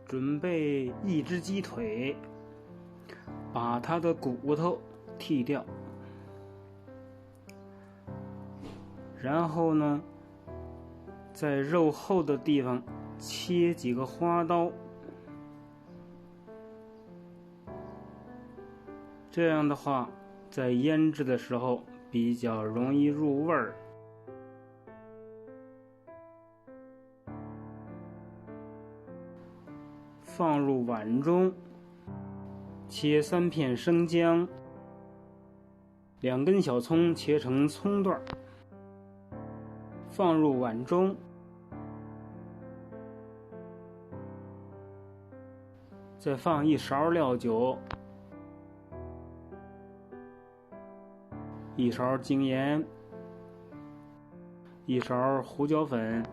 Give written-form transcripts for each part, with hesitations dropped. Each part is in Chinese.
准备一只鸡腿，把它的骨头剔掉，然后呢，在肉厚的地方切几个花刀，这样的话在腌制的时候比较容易入味儿。放入碗中，切3片生姜，2根小葱切成葱段，放入碗中，再放1勺料酒，1勺精盐，1勺胡椒粉，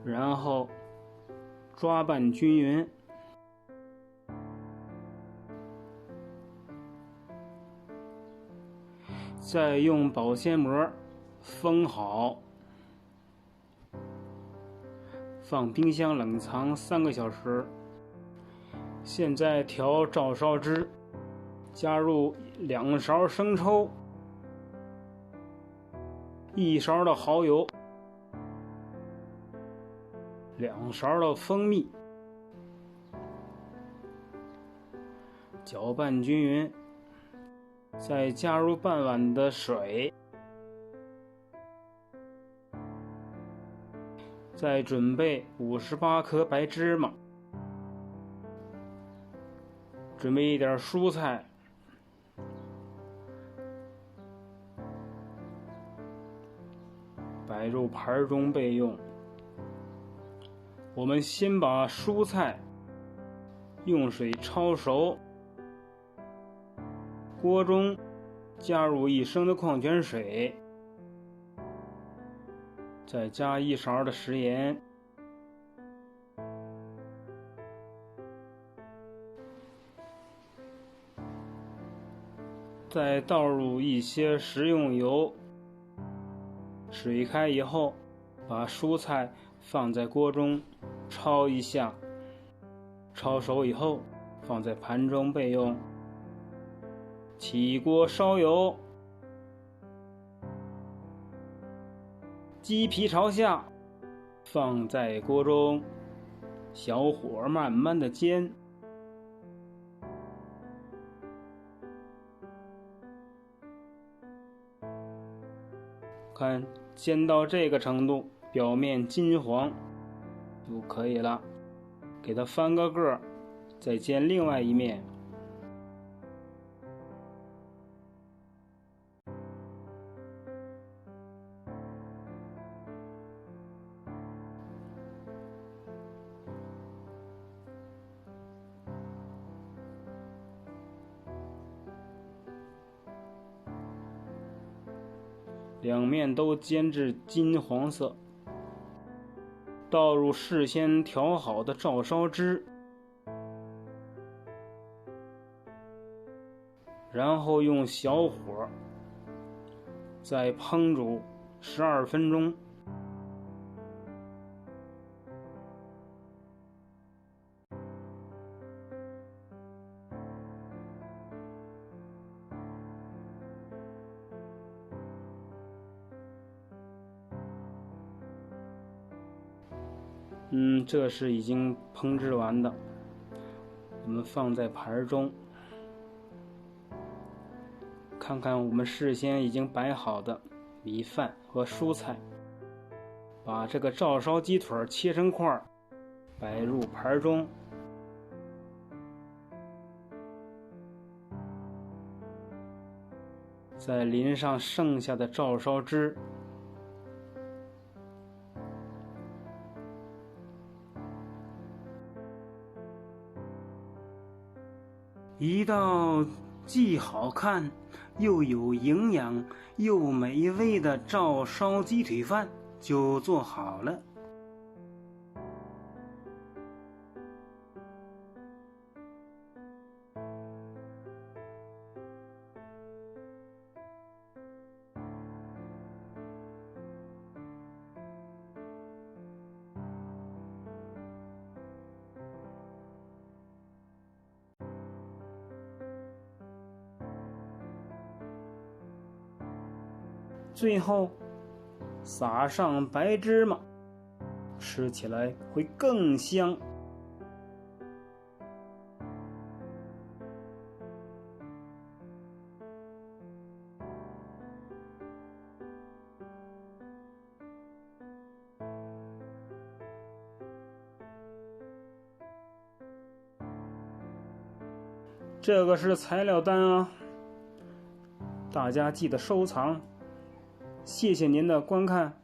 然后抓拌均匀，再用保鲜膜封好，放冰箱冷藏3个小时。现在调照烧汁，加入2勺生抽，1勺的蚝油，2勺的蜂蜜，搅拌均匀，再加入半碗的水，再准备58颗白芝麻，准备一点蔬菜，摆入盘中备用。我们先把蔬菜用水焯熟，锅中加入1升的矿泉水，再加1勺的食盐，再倒入一些食用油。水开以后，把蔬菜放在锅中焯一下，焯熟以后放在盘中备用。起锅烧油，鸡皮朝下，放在锅中，小火慢慢的煎。看，煎到这个程度，表面金黄就可以了。给它翻个个，再煎另外一面。2面都煎至金黄色，倒入事先调好的照烧汁，然后用小火再烹煮12分钟。这是已经烹制完的，我们放在盘中，看看我们事先已经摆好的米饭和蔬菜，把这个照烧鸡腿切成块，摆入盘中，再淋上剩下的照烧汁，一道既好看又有营养又美味的照烧鸡腿饭就做好了。最后撒上白芝麻，吃起来会更香。这个是材料单啊，大家记得收藏。谢谢您的观看。